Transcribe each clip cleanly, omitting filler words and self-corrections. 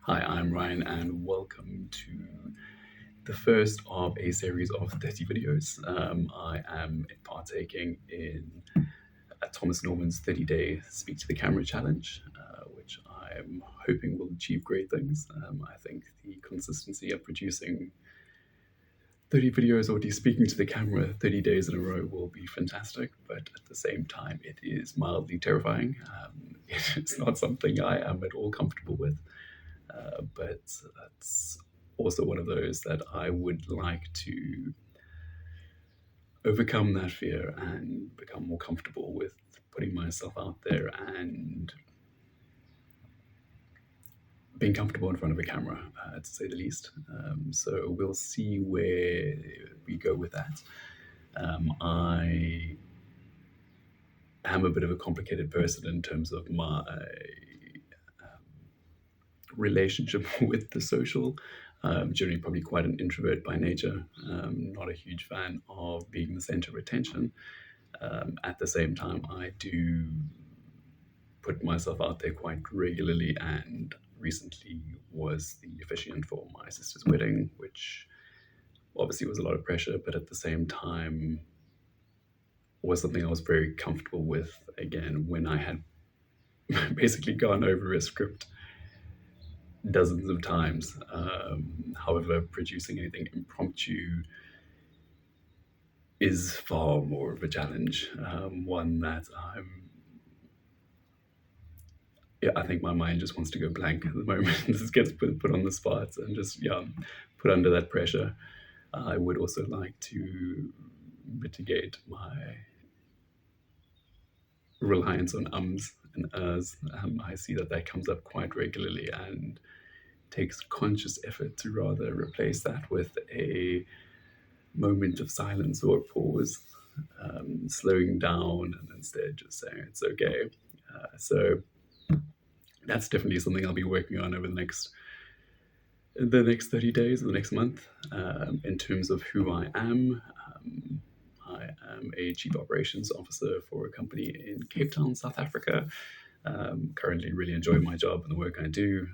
Hi, I'm Ryan, and welcome to the first of a series of 30 videos. I am partaking in Thomas Norman's 30-day Speak to the Camera challenge, which I'm hoping will achieve great things. I think the consistency of producing 30 videos or speaking to the camera 30 days in a row will be fantastic, but at the same time, it is mildly terrifying. It's not something I am at all comfortable with. But that's also one of those that I would like to overcome that fear and become more comfortable with putting myself out there and being comfortable in front of a camera, to say the least. So we'll see where we go with that. I am a bit of a complicated person in terms of my relationship with the social. Generally, probably quite an introvert by nature. Not a huge fan of being the center of attention. At the same time, I do put myself out there quite regularly, and recently was the officiant for my sister's wedding, which obviously was a lot of pressure, but at the same time was something I was very comfortable with. Again, when I had basically gone over a script dozens of times. However, producing anything impromptu is far more of a challenge. One that I think my mind just wants to go blank at the moment. This gets put on the spot and just put under that pressure. I would also like to mitigate my reliance on ums and ers. I see that comes up quite regularly and takes conscious effort to rather replace that with a moment of silence or a pause, slowing down and instead just saying it's okay. So that's definitely something I'll be working on over the next 30 days or the next month. In terms of who I am a chief operations officer for a company in Cape Town, South Africa. Currently really enjoy my job and the work I do,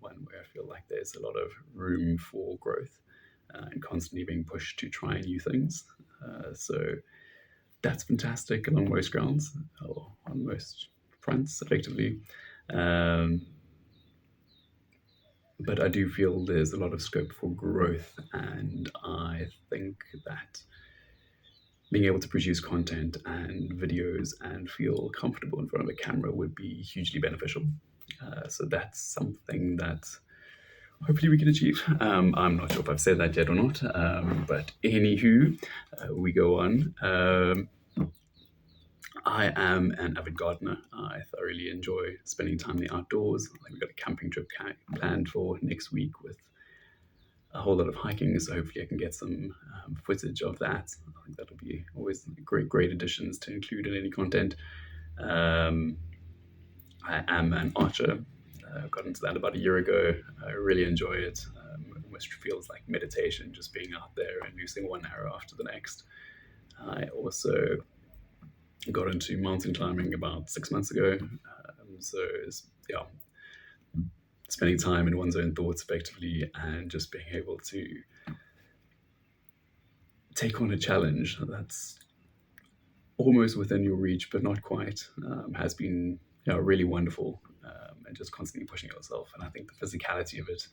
one where I feel like there's a lot of room for growth and constantly being pushed to try new things. So that's fantastic along most grounds, or on most fronts, effectively. But I do feel there's a lot of scope for growth, and I think that being able to produce content and videos and feel comfortable in front of a camera would be hugely beneficial. So that's something that hopefully we can achieve. I'm not sure if I've said that yet or not, but anywho, we go on. I am an avid gardener. I thoroughly enjoy spending time in the outdoors. I think we've got a camping trip planned for next week with a whole lot of hiking, so hopefully I can get some footage of that. I think that'll be always great additions to include in any content. I am an archer. Got into that about a year ago. I really enjoy it. It almost feels like meditation, just being out there and loosing one arrow after the next. I also got into mountain climbing about 6 months ago. So spending time in one's own thoughts effectively and just being able to take on a challenge that's almost within your reach but not quite, has been really wonderful, and just constantly pushing yourself. And I think the physicality of it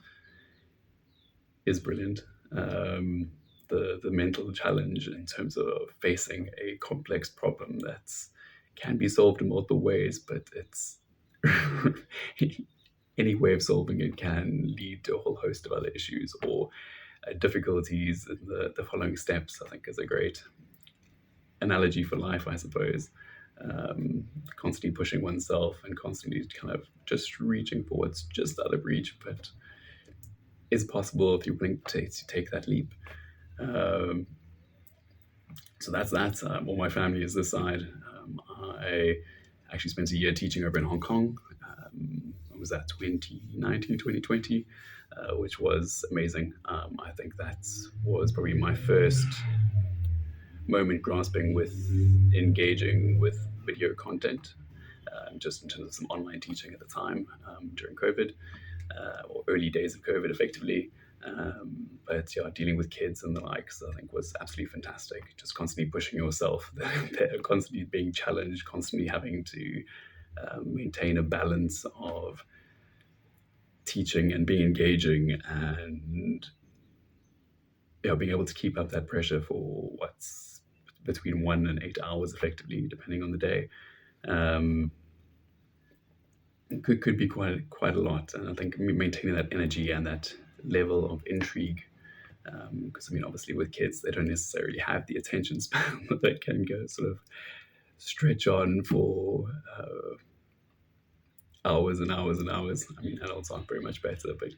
is brilliant. The mental challenge in terms of facing a complex problem that can be solved in multiple ways, but it's any way of solving it can lead to a whole host of other issues or difficulties in the following steps, I think is a great analogy for life, I suppose. Constantly pushing oneself and constantly kind of just reaching forwards, just out of reach, but it's possible if you're willing to take that leap. So that's that. All my family is this side. I actually spent a year teaching over in Hong Kong. Was that 2019, 2020, which was amazing. I think that was probably my first moment grasping with engaging with video content, just in terms of some online teaching at the time during COVID. or early days of COVID, effectively. But yeah, dealing with kids and the likes, I think was absolutely fantastic. Just constantly pushing yourself, they're constantly being challenged, constantly having to maintain a balance of teaching and being engaging, and being able to keep up that pressure for what's between 1 and 8 hours, effectively, depending on the day. Um, could be quite a lot, and I think maintaining that energy and that level of intrigue, because I mean, obviously, with kids, they don't necessarily have the attention span that they can go sort of stretch on for hours and hours and hours. I mean, adults aren't very much better, but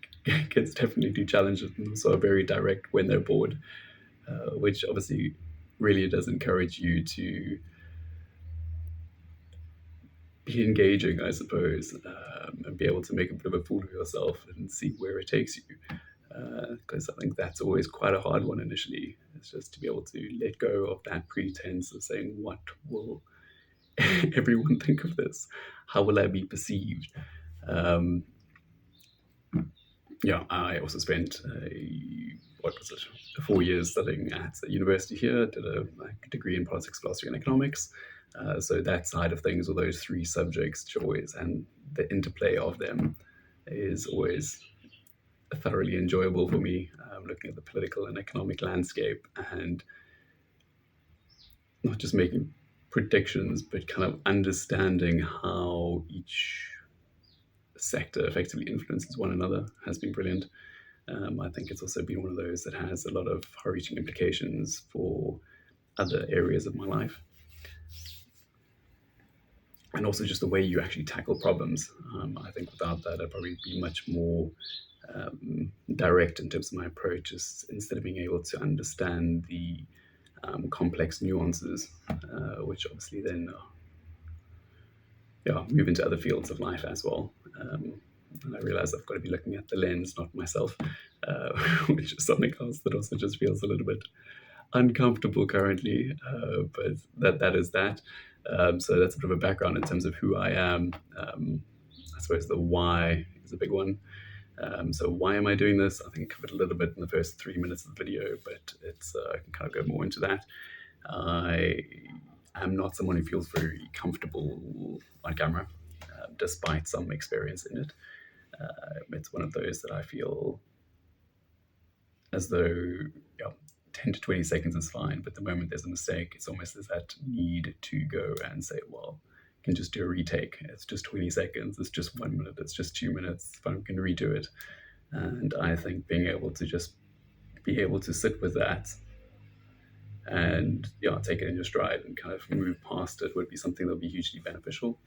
kids definitely do challenge it, and also are very direct when they're bored, which obviously really does encourage you to be engaging, I suppose, and be able to make a bit of a fool of yourself and see where it takes you. Because I think that's always quite a hard one initially. It's just to be able to let go of that pretense of saying, what will everyone think of this? How will I be perceived? Um, yeah, I also spent what was it, 4 years studying at the university here. Did a degree in politics, philosophy, and economics. So that side of things, or those three subjects, always, and the interplay of them, is always thoroughly enjoyable for me. Looking at the political and economic landscape, and not just making predictions, but kind of understanding how each sector effectively influences one another, has been brilliant. I think it's also been one of those that has a lot of far-reaching implications for other areas of my life, and also just the way you actually tackle problems. I think without that, I'd probably be much more direct in terms of my approaches, instead of being able to understand the complex nuances, which obviously then move into other fields of life as well. And I realize I've got to be looking at the lens, not myself, which is something else that also just feels a little bit uncomfortable currently. But that is that. So that's a bit of a background in terms of who I am. I suppose the why is a big one. So why am I doing this? I think I covered a little bit in the first 3 minutes of the video, but I can kind of go more into that. I am not someone who feels very comfortable on camera, despite some experience in it. It's one of those that I feel as though, 10 to 20 seconds is fine, but the moment there's a mistake, it's almost there's that need to go and say, well, I can just do a retake. It's just 20 seconds, it's just 1 minute, it's just 2 minutes, if I can redo it. And I think being able to just be able to sit with that and take it in your stride and kind of move past it would be something that would be hugely beneficial.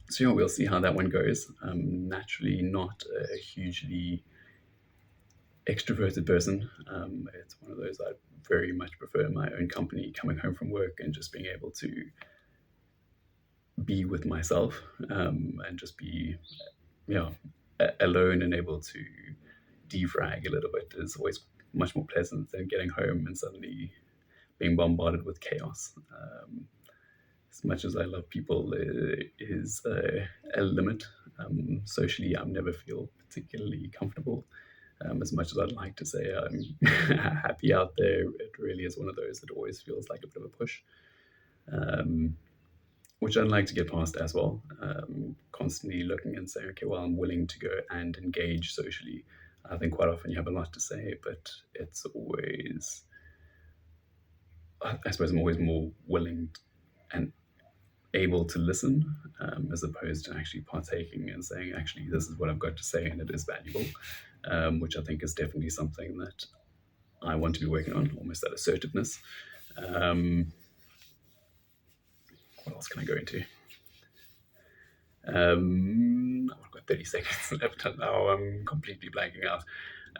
So we'll see how that one goes. I'm naturally not a hugely extroverted person. It's one of those I very much prefer my own company, coming home from work and just being able to be with myself, and just be alone and able to defrag a little bit is always much more pleasant than getting home and suddenly being bombarded with chaos. As much as I love people, there is a limit. Socially, I never feel particularly comfortable. As much as I'd like to say I'm happy out there, it really is one of those that always feels like a bit of a push, which I'd like to get past as well. Constantly looking and saying, okay, well, I'm willing to go and engage socially. I think quite often you have a lot to say, but it's always, I suppose I'm always more willing and able to listen, as opposed to actually partaking and saying, actually, this is what I've got to say and it is valuable, which I think is definitely something that I want to be working on, almost that assertiveness. What else can I go into? I've got 30 seconds left and now I'm completely blanking out.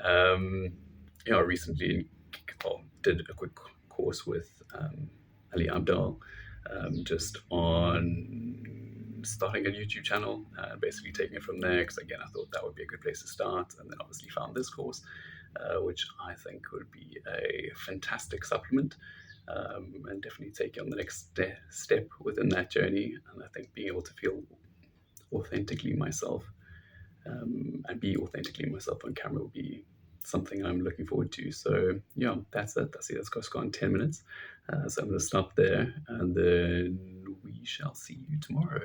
I recently did a quick course with Ali Abdal, just on starting a YouTube channel, basically taking it from there, because again, I thought that would be a good place to start, and then obviously found this course, which I think would be a fantastic supplement, and definitely take you on the next step within that journey. And I think being able to feel authentically myself, and be authentically myself on camera will be something I'm looking forward to. So yeah, that's it. That's it. It's gone 10 minutes. So I'm going to stop there, and then we shall see you tomorrow.